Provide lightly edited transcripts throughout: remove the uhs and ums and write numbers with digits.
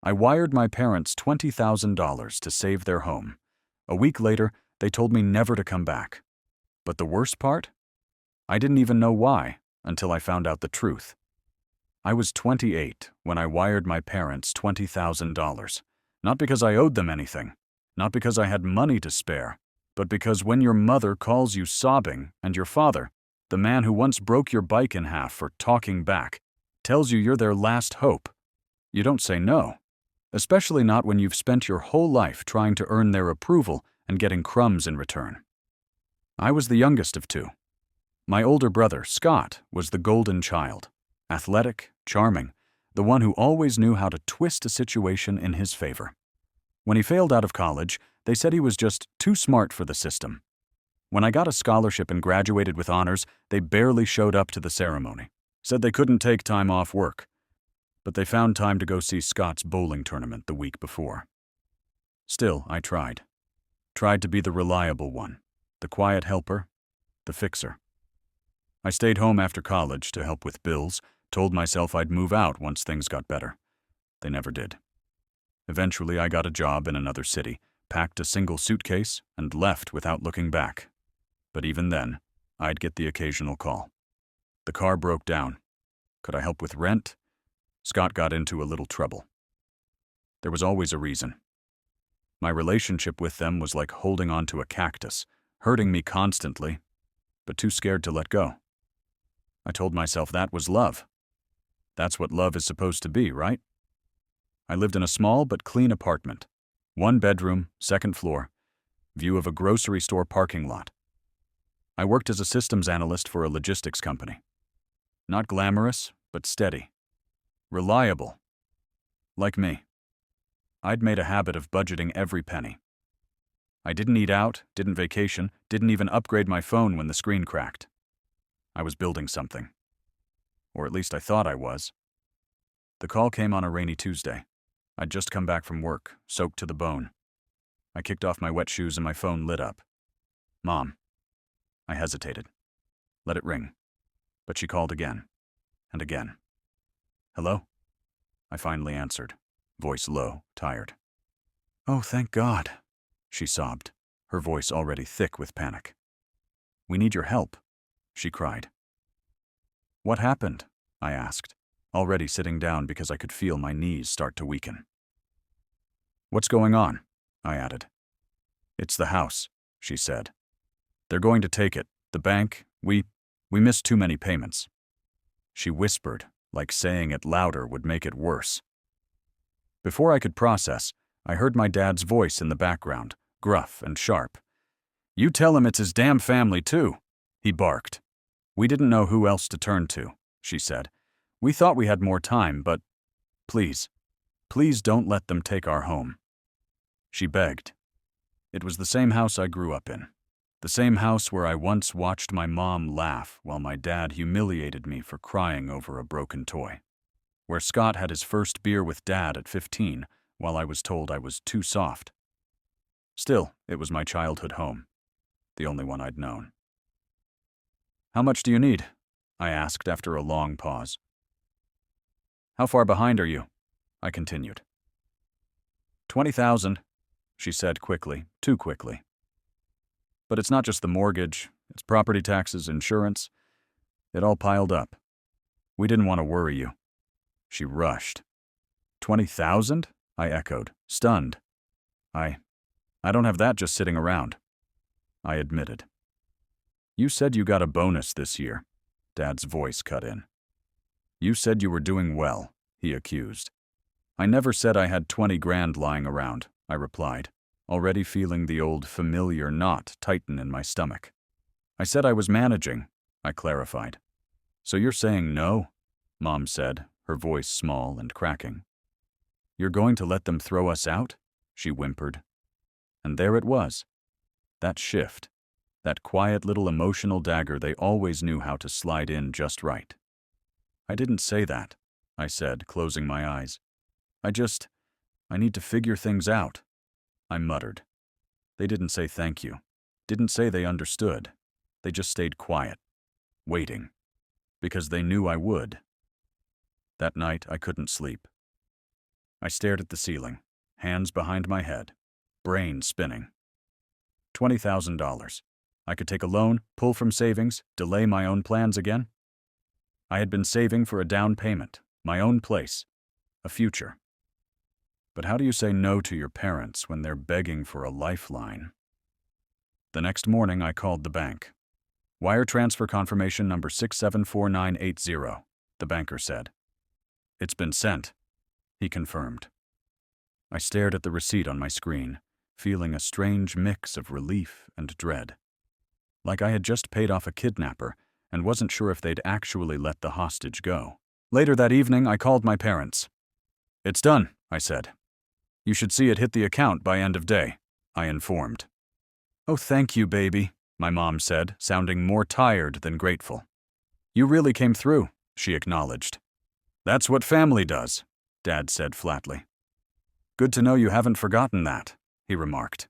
I wired my parents $20,000 to save their home. A week later, they told me never to come back. But the worst part? I didn't even know why until I found out the truth. I was 28 when I wired my parents $20,000. Not because I owed them anything, not because I had money to spare, but because when your mother calls you sobbing and your father, the man who once broke your bike in half for talking back, tells you you're their last hope, you don't say no. Especially not when you've spent your whole life trying to earn their approval and getting crumbs in return. I was the youngest of two. My older brother, Scott, was the golden child. Athletic, charming, the one who always knew how to twist a situation in his favor. When he failed out of college, they said he was just too smart for the system. When I got a scholarship and graduated with honors, they barely showed up to the ceremony. Said they couldn't take time off work. But they found time to go see Scott's bowling tournament the week before. Still, I tried. Tried to be the reliable one, the quiet helper, the fixer. I stayed home after college to help with bills, told myself I'd move out once things got better. They never did. Eventually, I got a job in another city, packed a single suitcase, and left without looking back. But even then, I'd get the occasional call. The car broke down. Could I help with rent? Scott got into a little trouble. There was always a reason. My relationship with them was like holding onto a cactus, hurting me constantly, but too scared to let go. I told myself that was love. That's what love is supposed to be, right? I lived in a small but clean apartment. 1 bedroom, 2nd floor, view of a grocery store parking lot. I worked as a systems analyst for a logistics company. Not glamorous, but steady. Reliable. Like me. I'd made a habit of budgeting every penny. I didn't eat out, didn't vacation, didn't even upgrade my phone when the screen cracked. I was building something. Or at least I thought I was. The call came on a rainy Tuesday. I'd just come back from work, soaked to the bone. I kicked off my wet shoes and my phone lit up. Mom. I hesitated. Let it ring. But she called again. And again. Hello? I finally answered, voice low, tired. Oh, thank God, she sobbed, her voice already thick with panic. We need your help, she cried. What happened? I asked, already sitting down because I could feel my knees start to weaken. What's going on? I added. It's the house, she said. They're going to take it. The bank, we missed too many payments. She whispered, like saying it louder would make it worse. Before I could process, I heard my dad's voice in the background, gruff and sharp. You tell him it's his damn family, too, he barked. We didn't know who else to turn to, she said. We thought we had more time, but please don't let them take our home. She begged. It was the same house I grew up in. The same house where I once watched my mom laugh while my dad humiliated me for crying over a broken toy. Where Scott had his first beer with Dad at 15 while I was told I was too soft. Still, it was my childhood home, the only one I'd known. How much do you need? I asked after a long pause. How far behind are you? I continued. 20,000, she said quickly, too quickly. But it's not just the mortgage, it's property taxes, insurance. It all piled up. We didn't want to worry you. She rushed. 20,000? I echoed, stunned. I don't have that just sitting around. I admitted. You said you got a bonus this year. Dad's voice cut in. You said you were doing well, he accused. I never said I had 20 grand lying around, I replied, already feeling the old familiar knot tighten in my stomach. I said I was managing, I clarified. So you're saying no? Mom said, her voice small and cracking. You're going to let them throw us out? She whimpered. And there it was. That shift. That quiet little emotional dagger they always knew how to slide in just right. I didn't say that, I said, closing my eyes. I need to figure things out, I muttered. They didn't say thank you. Didn't say they understood. They just stayed quiet, waiting, because they knew I would. That night, I couldn't sleep. I stared at the ceiling, hands behind my head, brain spinning. $20,000. I could take a loan, pull from savings, delay my own plans again. I had been saving for a down payment, my own place, a future. But how do you say no to your parents when they're begging for a lifeline? The next morning, I called the bank. Wire transfer confirmation number 674980, the banker said. It's been sent, he confirmed. I stared at the receipt on my screen, feeling a strange mix of relief and dread. Like I had just paid off a kidnapper and wasn't sure if they'd actually let the hostage go. Later that evening, I called my parents. It's done, I said. You should see it hit the account by end of day, I informed. Oh, thank you, baby, my mom said, sounding more tired than grateful. You really came through, she acknowledged. That's what family does, Dad said flatly. Good to know you haven't forgotten that, he remarked.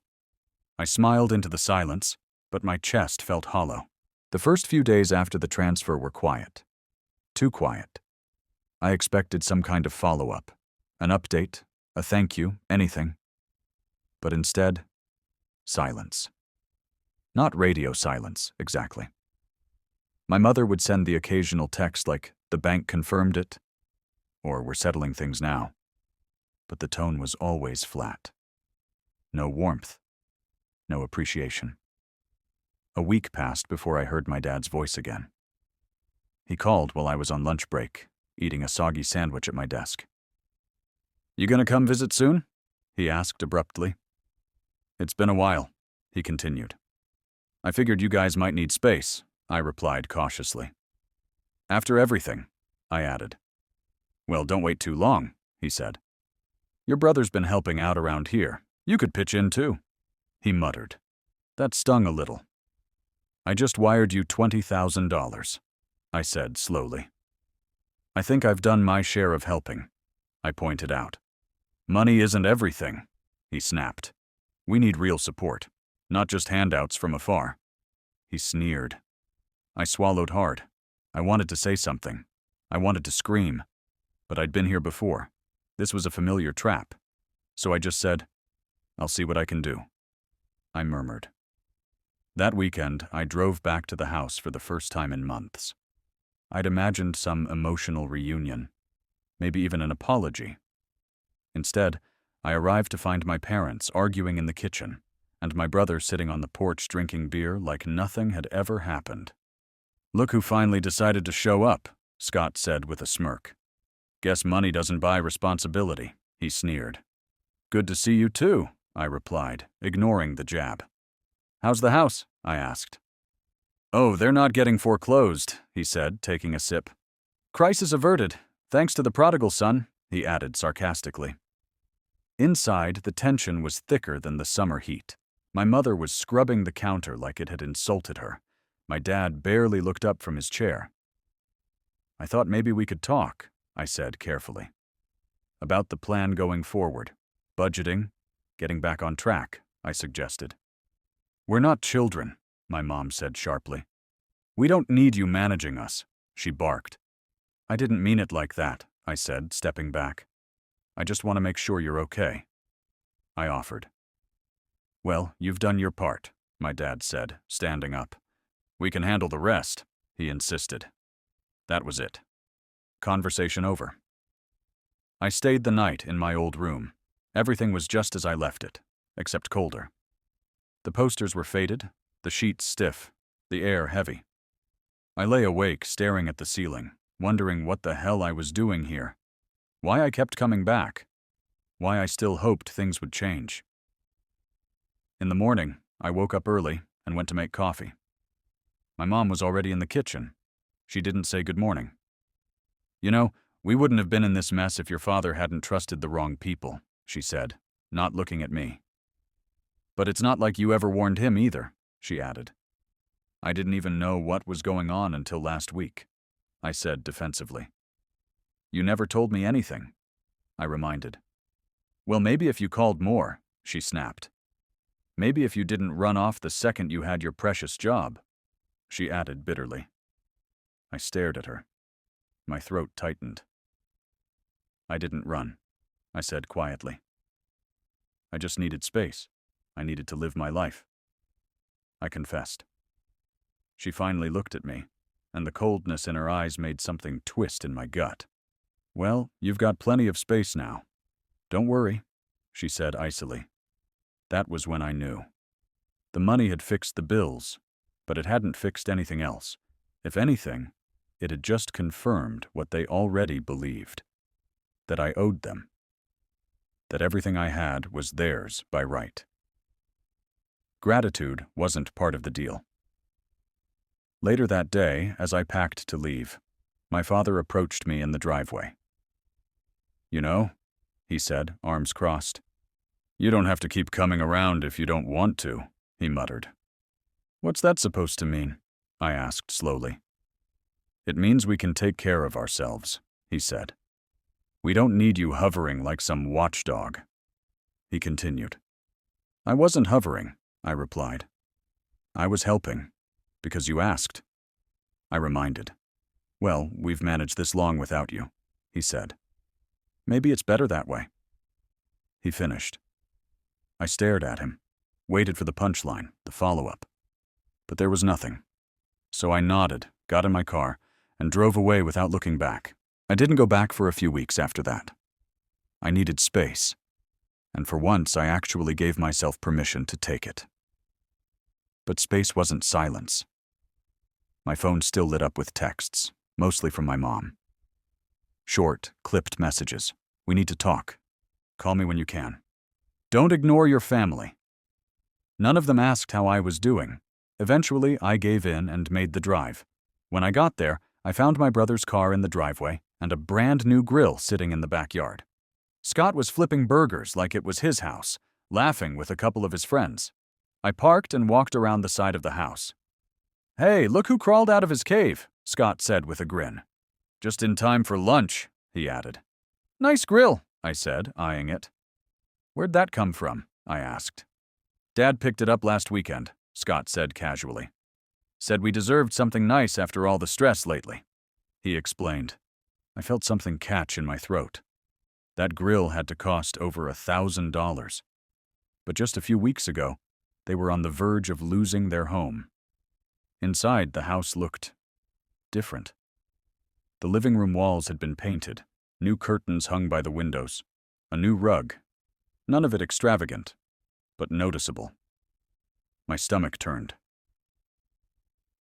I smiled into the silence, but my chest felt hollow. The first few days after the transfer were quiet. Too quiet. I expected some kind of follow-up, an update, a thank you, anything. But instead, silence. Not radio silence, exactly. My mother would send the occasional text like, the bank confirmed it, or we're settling things now. But the tone was always flat. No warmth. No appreciation. A week passed before I heard my dad's voice again. He called while I was on lunch break, eating a soggy sandwich at my desk. You gonna come visit soon? He asked abruptly. It's been a while, he continued. I figured you guys might need space, I replied cautiously. After everything, I added. Well, don't wait too long, he said. Your brother's been helping out around here. You could pitch in too, he muttered. That stung a little. I just wired you $20,000, I said slowly. I think I've done my share of helping, I pointed out. Money isn't everything, he snapped. We need real support, not just handouts from afar. He sneered. I swallowed hard. I wanted to say something. I wanted to scream. But I'd been here before. This was a familiar trap. So I just said, I'll see what I can do. I murmured. That weekend, I drove back to the house for the first time in months. I'd imagined some emotional reunion, maybe even an apology. Instead, I arrived to find my parents arguing in the kitchen, and my brother sitting on the porch drinking beer like nothing had ever happened. Look who finally decided to show up, Scott said with a smirk. Guess money doesn't buy responsibility, he sneered. Good to see you too, I replied, ignoring the jab. How's the house? I asked. Oh, they're not getting foreclosed, he said, taking a sip. Crisis averted, thanks to the prodigal son, he added sarcastically. Inside, the tension was thicker than the summer heat. My mother was scrubbing the counter like it had insulted her. My dad barely looked up from his chair. I thought maybe we could talk, I said carefully. About the plan going forward. Budgeting, getting back on track, I suggested. We're not children, my mom said sharply. We don't need you managing us, she barked. I didn't mean it like that, I said, stepping back. I just want to make sure you're okay. I offered. Well, you've done your part, my dad said, standing up. We can handle the rest, he insisted. That was it. Conversation over. I stayed the night in my old room. Everything was just as I left it, except colder. The posters were faded, the sheets stiff, the air heavy. I lay awake, staring at the ceiling, wondering what the hell I was doing here. Why I kept coming back. Why I still hoped things would change. In the morning, I woke up early and went to make coffee. My mom was already in the kitchen. She didn't say good morning. You know, we wouldn't have been in this mess if your father hadn't trusted the wrong people, she said, not looking at me. But it's not like you ever warned him either, she added. I didn't even know what was going on until last week, I said defensively. You never told me anything, I reminded. Well, maybe if you called more, she snapped. Maybe if you didn't run off the second you had your precious job, she added bitterly. I stared at her. My throat tightened. I didn't run. I said quietly. I just needed space. I needed to live my life. I confessed. She finally looked at me, and the coldness in her eyes made something twist in my gut. Well, you've got plenty of space now. Don't worry, she said icily. That was when I knew. The money had fixed the bills, but it hadn't fixed anything else. If anything, it had just confirmed what they already believed. That I owed them. That everything I had was theirs by right. Gratitude wasn't part of the deal. Later that day, as I packed to leave, my father approached me in the driveway. You know, he said, arms crossed. You don't have to keep coming around if you don't want to, he muttered. What's that supposed to mean? I asked slowly. It means we can take care of ourselves, he said. We don't need you hovering like some watchdog. He continued. I wasn't hovering, I replied. I was helping, because you asked. I reminded. Well, we've managed this long without you, he said. Maybe it's better that way. He finished. I stared at him, waited for the punchline, the follow-up. But there was nothing. So I nodded, got in my car, and drove away without looking back. I didn't go back for a few weeks after that. I needed space, and for once I actually gave myself permission to take it. But space wasn't silence. My phone still lit up with texts, mostly from my mom. Short, clipped messages. We need to talk. Call me when you can. Don't ignore your family. None of them asked how I was doing. Eventually, I gave in and made the drive. When I got there, I found my brother's car in the driveway and a brand new grill sitting in the backyard. Scott was flipping burgers like it was his house, laughing with a couple of his friends. I parked and walked around the side of the house. Hey, look who crawled out of his cave, Scott said with a grin. Just in time for lunch, he added. Nice grill, I said, eyeing it. Where'd that come from? I asked. Dad picked it up last weekend, Scott said casually. Said we deserved something nice after all the stress lately. He explained. I felt something catch in my throat. That grill had to cost over $1,000. But just a few weeks ago, they were on the verge of losing their home. Inside, the house looked different. The living room walls had been painted, new curtains hung by the windows, a new rug. None of it extravagant, but noticeable. My stomach turned.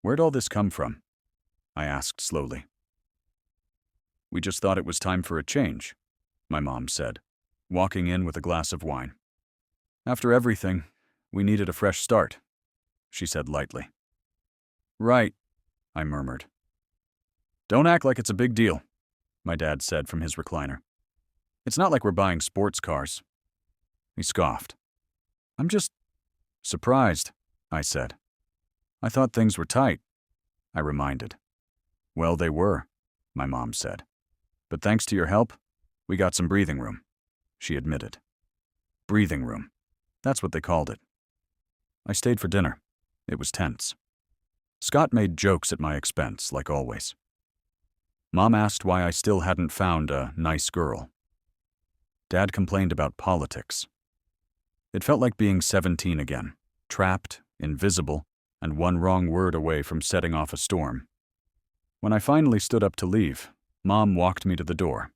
Where'd all this come from? I asked slowly. We just thought it was time for a change, my mom said, walking in with a glass of wine. After everything, we needed a fresh start, she said lightly. Right, I murmured. Don't act like it's a big deal, my dad said from his recliner. It's not like we're buying sports cars. He scoffed. I'm just surprised, I said. I thought things were tight, I reminded. Well, they were, my mom said. But thanks to your help, we got some breathing room, she admitted. Breathing room. That's what they called it. I stayed for dinner. It was tense. Scott made jokes at my expense, like always. Mom asked why I still hadn't found a nice girl. Dad complained about politics. It felt like being 17 again, trapped, invisible, and one wrong word away from setting off a storm. When I finally stood up to leave, Mom walked me to the door.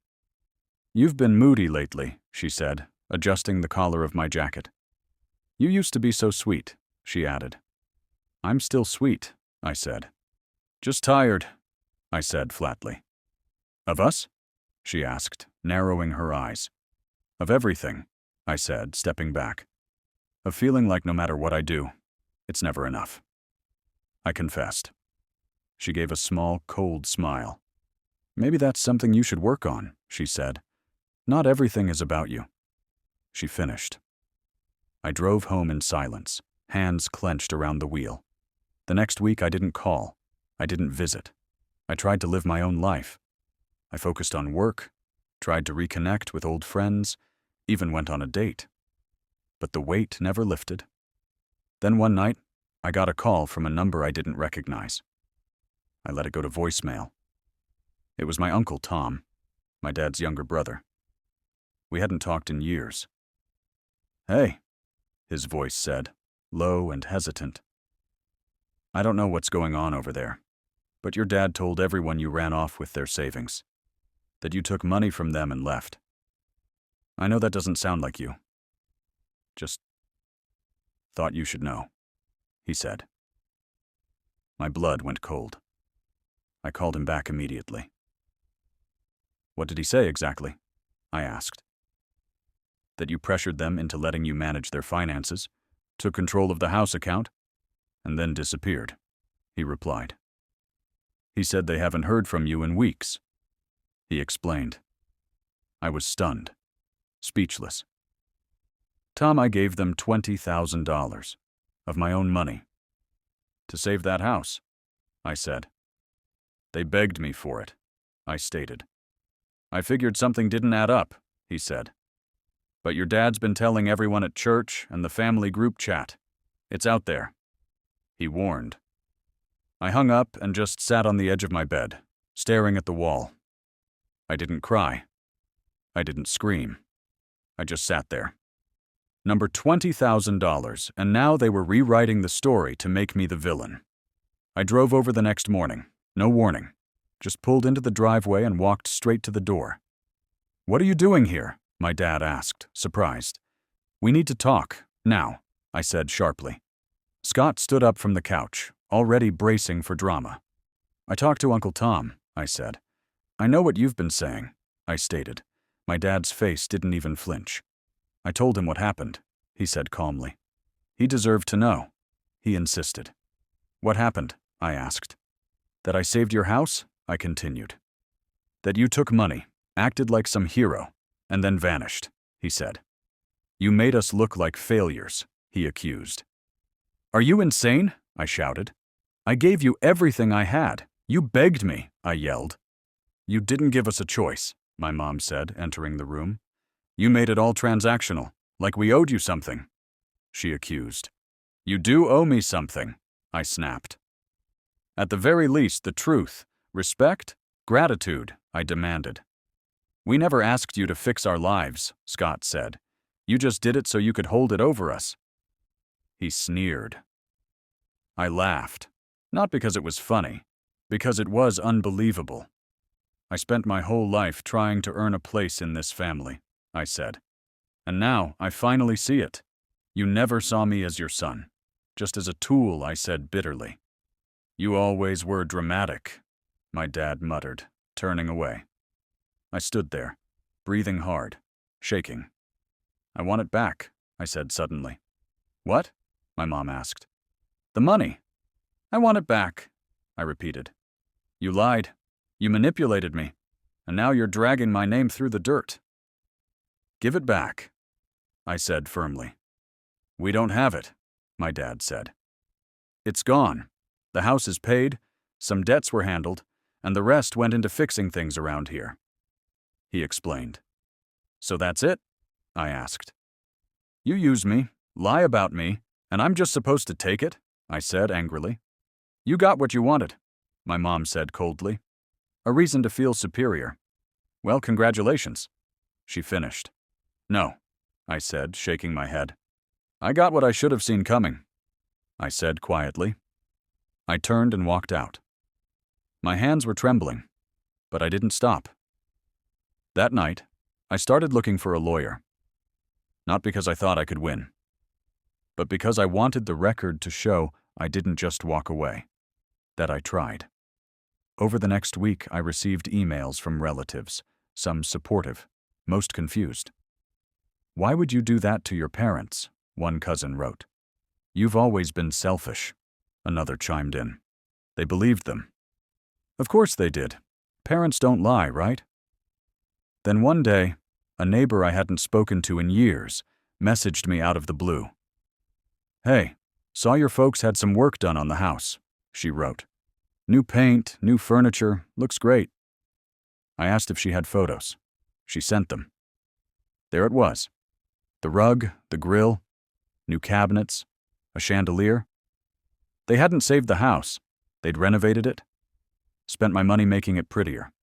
You've been moody lately, she said, adjusting the collar of my jacket. You used to be so sweet, she added. I'm still sweet, I said. Just tired, I said flatly. Of us? She asked, narrowing her eyes. Of everything, I said, stepping back. Of feeling like no matter what I do, it's never enough. I confessed. She gave a small, cold smile. Maybe that's something you should work on, she said. Not everything is about you. She finished. I drove home in silence, hands clenched around the wheel. The next week I didn't call. I didn't visit. I tried to live my own life. I focused on work, tried to reconnect with old friends, even went on a date. But the weight never lifted. Then one night, I got a call from a number I didn't recognize. I let it go to voicemail. It was my Uncle Tom, my dad's younger brother. We hadn't talked in years. "Hey," his voice said, low and hesitant. "I don't know what's going on over there, but your dad told everyone you ran off with their savings, that you took money from them and left. I know that doesn't sound like you. Just thought you should know," he said. My blood went cold. I called him back immediately. "What did he say exactly?" I asked. "That you pressured them into letting you manage their finances, took control of the house account, and then disappeared," he replied. "He said they haven't heard from you in weeks," he explained. I was stunned, speechless. "Tom, I gave them $20,000 of my own money to save that house," I said. "They begged me for it," I stated. "I figured something didn't add up," he said. "But your dad's been telling everyone at church and the family group chat. It's out there," he warned. I hung up and just sat on the edge of my bed, staring at the wall. I didn't cry. I didn't scream. I just sat there. Number $20,000, and now they were rewriting the story to make me the villain. I drove over the next morning, no warning. Just pulled into the driveway and walked straight to the door. "What are you doing here?" my dad asked, surprised. "We need to talk, now," I said sharply. Scott stood up from the couch, already bracing for drama. "I talked to Uncle Tom," I said. "I know what you've been saying," I stated. My dad's face didn't even flinch. "I told him what happened," he said calmly. "He deserved to know," he insisted. "What happened?" I asked. "That I saved your house?" I continued. "That you took money, acted like some hero, and then vanished," he said. "You made us look like failures," he accused. "Are you insane?" I shouted. "I gave you everything I had. You begged me," I yelled. "You didn't give us a choice," my mom said, entering the room. "You made it all transactional, like we owed you something," she accused. "You do owe me something," I snapped. "At the very least, the truth, respect, gratitude," I demanded. "We never asked you to fix our lives," Scott said. "You just did it so you could hold it over us." He sneered. I laughed, not because it was funny, because it was unbelievable. "I spent my whole life trying to earn a place in this family," I said. "And now I finally see it. You never saw me as your son, just as a tool," I said bitterly. "You always were dramatic," my dad muttered, turning away. I stood there, breathing hard, shaking. "I want it back," I said suddenly. "What?" my mom asked. "The money. I want it back," I repeated. "You lied. You manipulated me. And now you're dragging my name through the dirt." "Give it back," I said firmly. "We don't have it," my dad said. "It's gone. The house is paid, some debts were handled, and the rest went into fixing things around here," he explained. "So that's it?" I asked. "You use me, lie about me, and I'm just supposed to take it?" I said angrily. "You got what you wanted," my mom said coldly. "A reason to feel superior. Well, congratulations," she finished. "No," I said, shaking my head. "I got what I should have seen coming," I said quietly. I turned and walked out. My hands were trembling, but I didn't stop. That night, I started looking for a lawyer. Not because I thought I could win, but because I wanted the record to show I didn't just walk away, that I tried. Over the next week, I received emails from relatives, some supportive, most confused. "Why would you do that to your parents?" one cousin wrote. "You've always been selfish," another chimed in. They believed them. Of course they did. Parents don't lie, right? Then one day, a neighbor I hadn't spoken to in years messaged me out of the blue. "Hey, saw your folks had some work done on the house," she wrote. "New paint, new furniture, looks great." I asked if she had photos. She sent them. There it was. The rug, the grill, new cabinets, a chandelier. They hadn't saved the house. They'd renovated it, spent my money making it prettier.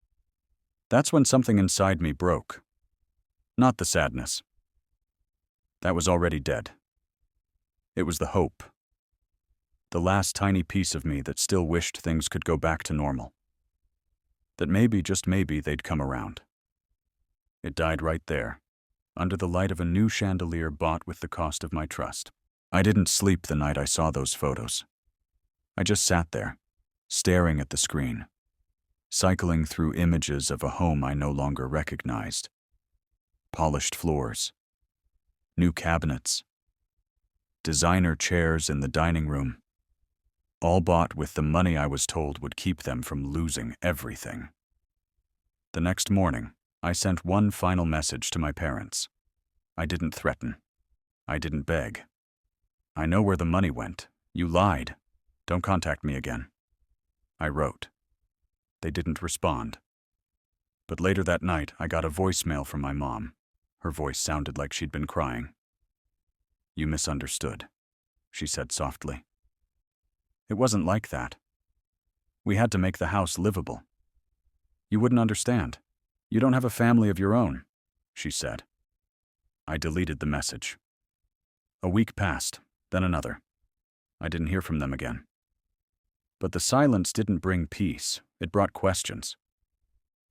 That's when something inside me broke. Not the sadness. That was already dead. It was the hope. The last tiny piece of me that still wished things could go back to normal. That maybe, just maybe, they'd come around. It died right there, under the light of a new chandelier bought with the cost of my trust. I didn't sleep the night I saw those photos. I just sat there, staring at the screen, cycling through images of a home I no longer recognized. Polished floors, new cabinets, designer chairs in the dining room, all bought with the money I was told would keep them from losing everything. The next morning, I sent one final message to my parents. I didn't threaten. I didn't beg. I know where the money went. You lied. Don't contact me again. I wrote. They didn't respond. But later that night, I got a voicemail from my mom. Her voice sounded like she'd been crying. You misunderstood, she said softly. It wasn't like that. We had to make the house livable. You wouldn't understand. You don't have a family of your own, she said. I deleted the message. A week passed, then another. I didn't hear from them again. But the silence didn't bring peace. It brought questions.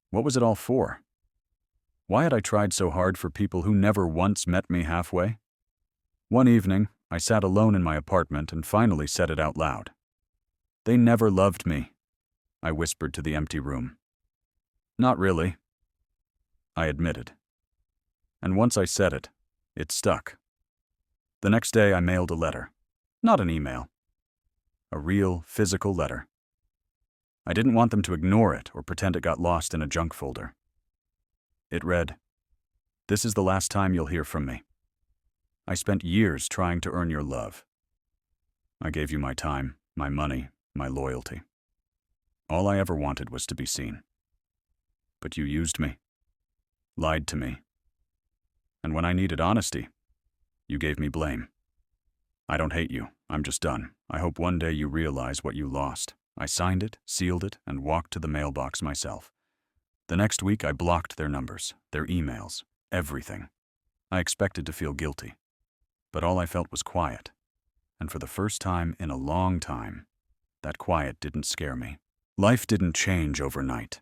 What was it all for? Why had I tried so hard for people who never once met me halfway? One evening, I sat alone in my apartment and finally said it out loud. They never loved me, I whispered to the empty room. Not really, I admitted. And once I said it, it stuck. The next day I mailed a letter, not an email. A real, physical letter. I didn't want them to ignore it or pretend it got lost in a junk folder. It read, "This is the last time you'll hear from me. I spent years trying to earn your love. I gave you my time, my money, my loyalty. All I ever wanted was to be seen. But you used me, lied to me. And when I needed honesty, you gave me blame. I don't hate you. I'm just done. I hope one day you realize what you lost." I signed it, sealed it, and walked to the mailbox myself. The next week, I blocked their numbers, their emails, everything. I expected to feel guilty, but all I felt was quiet. And for the first time in a long time, that quiet didn't scare me. Life didn't change overnight.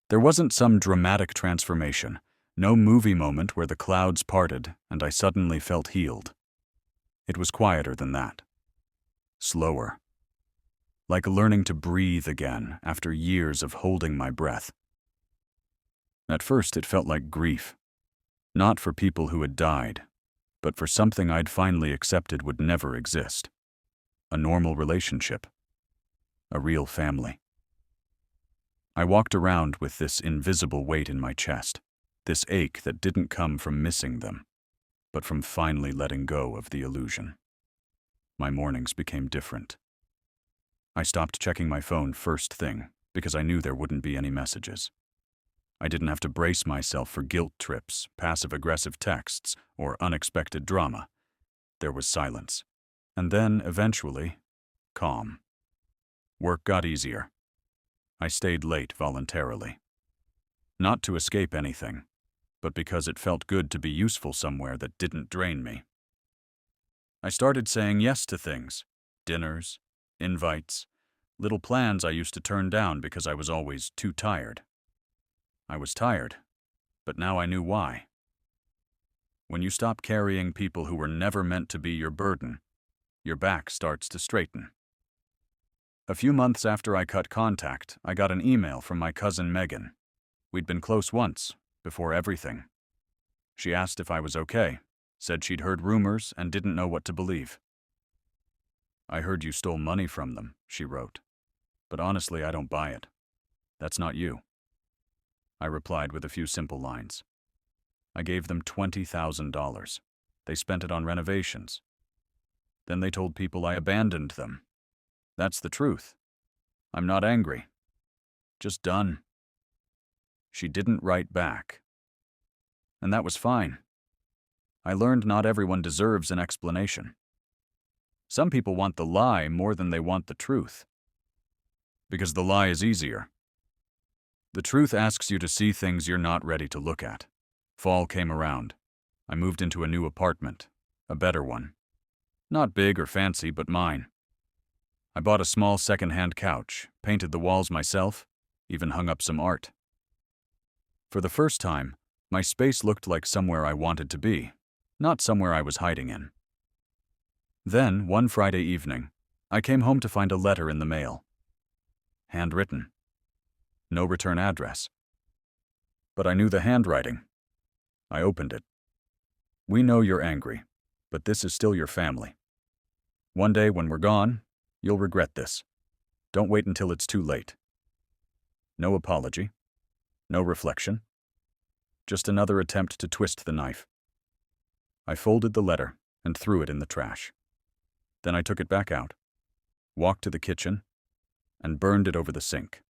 There wasn't some dramatic transformation, no movie moment where the clouds parted and I suddenly felt healed. It was quieter than that. Slower. Like learning to breathe again after years of holding my breath. At first, it felt like grief. Not for people who had died, but for something I'd finally accepted would never exist. A normal relationship. A real family. I walked around with this invisible weight in my chest, this ache that didn't come from missing them, but from finally letting go of the illusion. My mornings became different. I stopped checking my phone first thing because I knew there wouldn't be any messages. I didn't have to brace myself for guilt trips, passive-aggressive texts, or unexpected drama. There was silence. And then, eventually, calm. Work got easier. I stayed late voluntarily. Not to escape anything, but because it felt good to be useful somewhere that didn't drain me. I started saying yes to things. Dinners, invites, little plans I used to turn down because I was always too tired. I was tired, but now I knew why. When you stop carrying people who were never meant to be your burden, your back starts to straighten. A few months after I cut contact, I got an email from my cousin Megan. We'd been close once, before everything. She asked if I was okay, said she'd heard rumors and didn't know what to believe. "I heard you stole money from them," she wrote. "But honestly, I don't buy it. That's not you." I replied with a few simple lines. I gave them $20,000. They spent it on renovations. Then they told people I abandoned them. That's the truth. I'm not angry. Just done. She didn't write back. And that was fine. I learned not everyone deserves an explanation. Some people want the lie more than they want the truth. Because the lie is easier. The truth asks you to see things you're not ready to look at. Fall came around. I moved into a new apartment, a better one. Not big or fancy, but mine. I bought a small second-hand couch, painted the walls myself, even hung up some art. For the first time, my space looked like somewhere I wanted to be, not somewhere I was hiding in. Then, one Friday evening, I came home to find a letter in the mail. Handwritten. No return address. But I knew the handwriting. I opened it. "We know you're angry, but this is still your family. One day when we're gone, you'll regret this. Don't wait until it's too late." No apology. No reflection. Just another attempt to twist the knife. I folded the letter and threw it in the trash. Then I took it back out, walked to the kitchen, and burned it over the sink.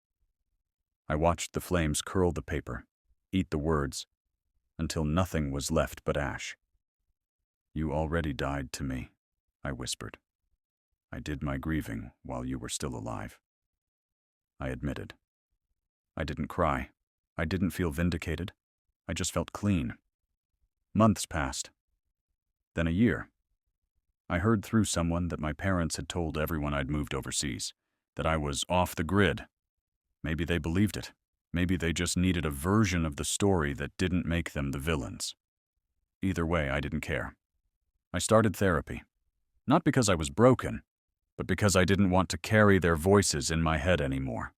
I watched the flames curl the paper, eat the words, until nothing was left but ash. "You already died to me," I whispered. "I did my grieving while you were still alive." I admitted. I didn't cry. I didn't feel vindicated. I just felt clean. Months passed. Then a year. I heard through someone that my parents had told everyone I'd moved overseas, that I was off the grid. Maybe they believed it. Maybe they just needed a version of the story that didn't make them the villains. Either way, I didn't care. I started therapy. Not because I was broken, but because I didn't want to carry their voices in my head anymore.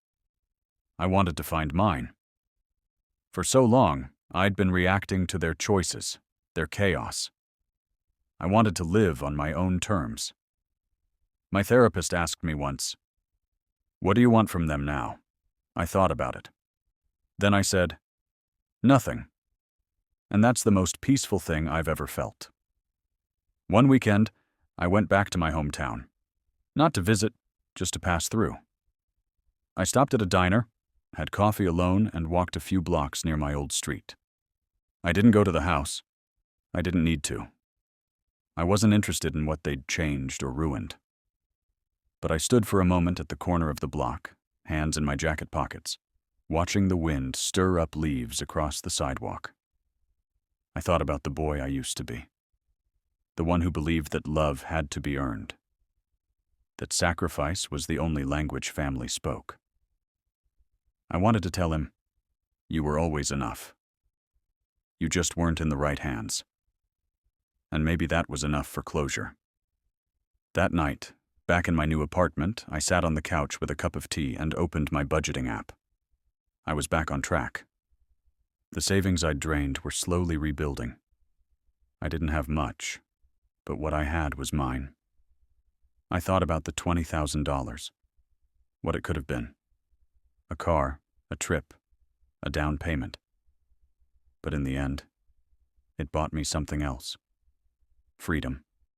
I wanted to find mine. For so long, I'd been reacting to their choices, their chaos. I wanted to live on my own terms. My therapist asked me once, "What do you want from them now?" I thought about it. Then I said, "Nothing." And that's the most peaceful thing I've ever felt. One weekend, I went back to my hometown. Not to visit, just to pass through. I stopped at a diner, had coffee alone, and walked a few blocks near my old street. I didn't go to the house. I didn't need to. I wasn't interested in what they'd changed or ruined. But I stood for a moment at the corner of the block, hands in my jacket pockets, watching the wind stir up leaves across the sidewalk. I thought about the boy I used to be. The one who believed that love had to be earned. That sacrifice was the only language family spoke. I wanted to tell him, "You were always enough. You just weren't in the right hands." And maybe that was enough for closure. That night, back in my new apartment, I sat on the couch with a cup of tea and opened my budgeting app. I was back on track. The savings I'd drained were slowly rebuilding. I didn't have much, but what I had was mine. I thought about the $20,000, what it could have been. A car, a trip, a down payment. But in the end, it bought me something else. Freedom.